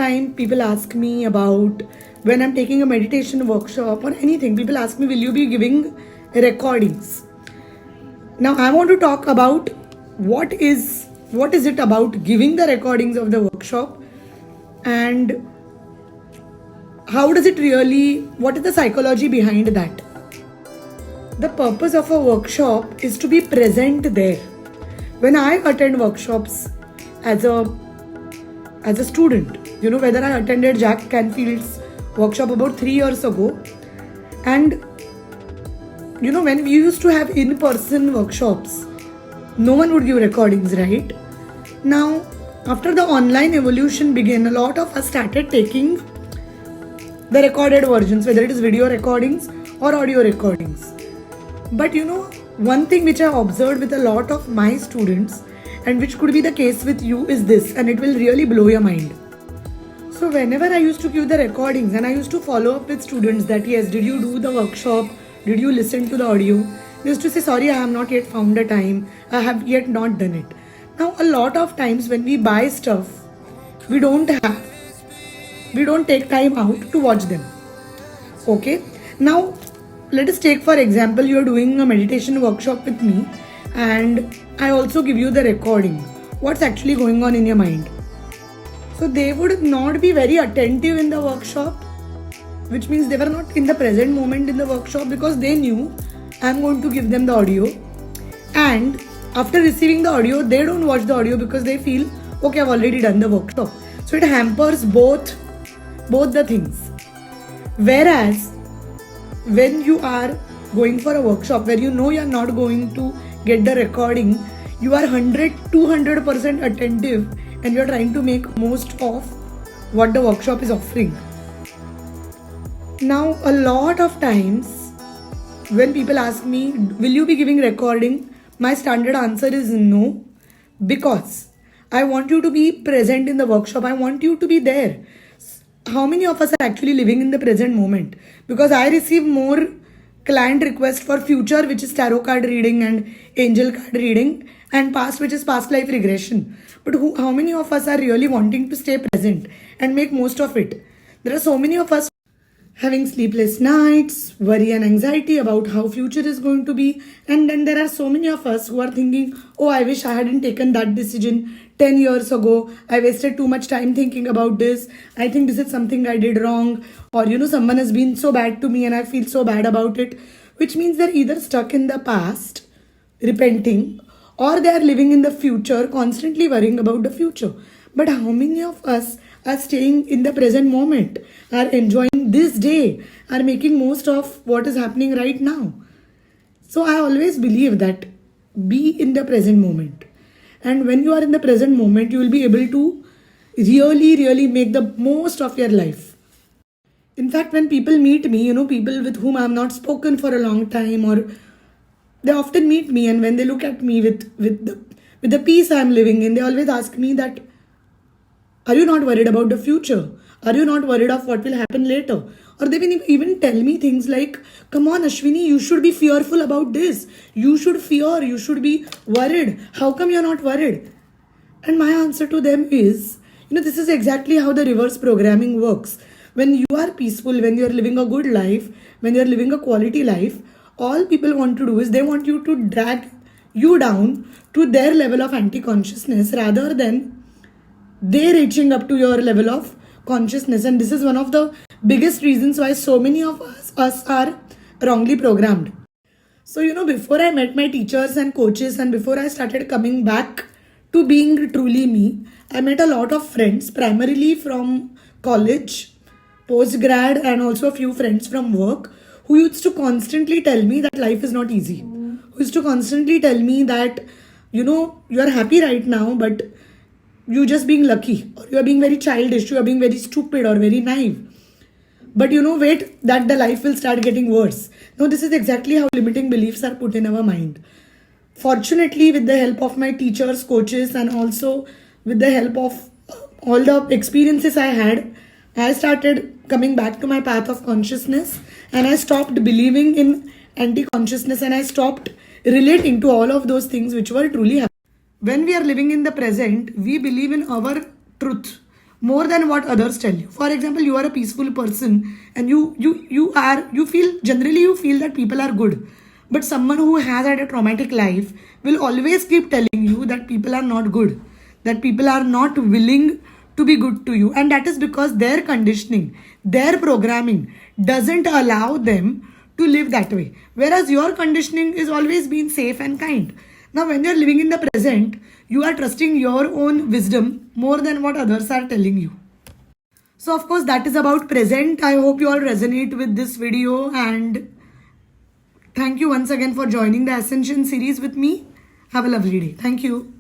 time people ask me about when I'm taking a meditation workshop or anything, people ask me, will you be giving recordings? Now I want to talk about what is it about giving the recordings of the workshop, and how does it really, what is the psychology behind that? The purpose of a workshop is to be present there. When I attend workshops as a student, whether I attended Jack Canfield's workshop about 3 years ago, and when we used to have in-person workshops, no one would give recordings, right? Now, after the online evolution began, a lot of us started taking the recorded versions, whether it is video recordings or audio recordings. But one thing which I observed with a lot of my students, and which could be the case with you, is this, and it will really blow your mind. So whenever I used to give the recordings and I used to follow up with students that, yes, did you do the workshop? Did you listen to the audio? They used to say, sorry, I have not yet found the time. I have yet not done it. Now, a lot of times when we buy stuff, we don't take time out to watch them. Okay. Now, let us take, for example, you are doing a meditation workshop with me and I also give you the recording. What's actually going on in your mind? So they would not be very attentive in the workshop, which means they were not in the present moment in the workshop, because they knew I'm going to give them the audio. And after receiving the audio, they don't watch the audio because they feel, okay, I've already done the workshop. So it hampers both the things. Whereas when you are going for a workshop where you're not going to get the recording, you are 200% attentive and you're trying to make most of what the workshop is offering. Now, a lot of times when people ask me, will you be giving recording? My standard answer is no, because I want you to be present in the workshop. I want you to be there. How many of us are actually living in the present moment? Because I receive more client requests for future, which is tarot card reading and angel card reading, and past, which is past life regression. But how many of us are really wanting to stay present and make most of it? There are so many of us having sleepless nights, worry and anxiety about how future is going to be. And then there are so many of us who are thinking, oh, I wish I hadn't taken that decision 10 years ago. I wasted too much time thinking about this. I think this is something I did wrong. Or, someone has been so bad to me and I feel so bad about it. Which means they're either stuck in the past, repenting, or they are living in the future, constantly worrying about the future. But how many of us are staying in the present moment, are enjoying this day, are making most of what is happening right now? So I always believe that be in the present moment. And when you are in the present moment, you will be able to really make the most of your life. In fact, when people meet me, people with whom I have not spoken for a long time, or they often meet me, and when they look at me with the peace I am living in, they always ask me that, are you not worried about the future? Are you not worried of what will happen later? Or they will even tell me things like, come on Ashwini, you should be fearful about this. You should fear, you should be worried. How come you're not worried? And my answer to them is, this is exactly how the reverse programming works. When you are peaceful, when you're living a good life, when you're living a quality life, all people want to do is they want you to drag you down to their level of anti-consciousness rather than they reaching up to your level of consciousness. And this is one of the biggest reasons why so many of us are wrongly programmed. So, before I met my teachers and coaches, and before I started coming back to being truly me, I met a lot of friends, primarily from college, post-grad, and also a few friends from work, who used to constantly tell me that life is not easy. Who used to constantly tell me that, you are happy right now, but you're just being lucky, or you're being very childish, you're being very stupid or very naive. But wait, that the life will start getting worse. Now, this is exactly how limiting beliefs are put in our mind. Fortunately, with the help of my teachers, coaches, and also with the help of all the experiences I had, I started coming back to my path of consciousness, and I stopped believing in anti-consciousness, and I stopped relating to all of those things which were truly happening. When we are living in the present, we believe in our truth more than what others tell you. For example, you are a peaceful person and you feel generally you feel that people are good. But someone who has had a traumatic life will always keep telling you that people are not good, that people are not willing to be good to you. And that is because their conditioning, their programming doesn't allow them to live that way. Whereas your conditioning is always been safe and kind. Now, when you're living in the present, you are trusting your own wisdom more than what others are telling you. So, of course, that is about present. I hope you all resonate with this video, and thank you once again for joining the Ascension series with me. Have a lovely day. Thank you.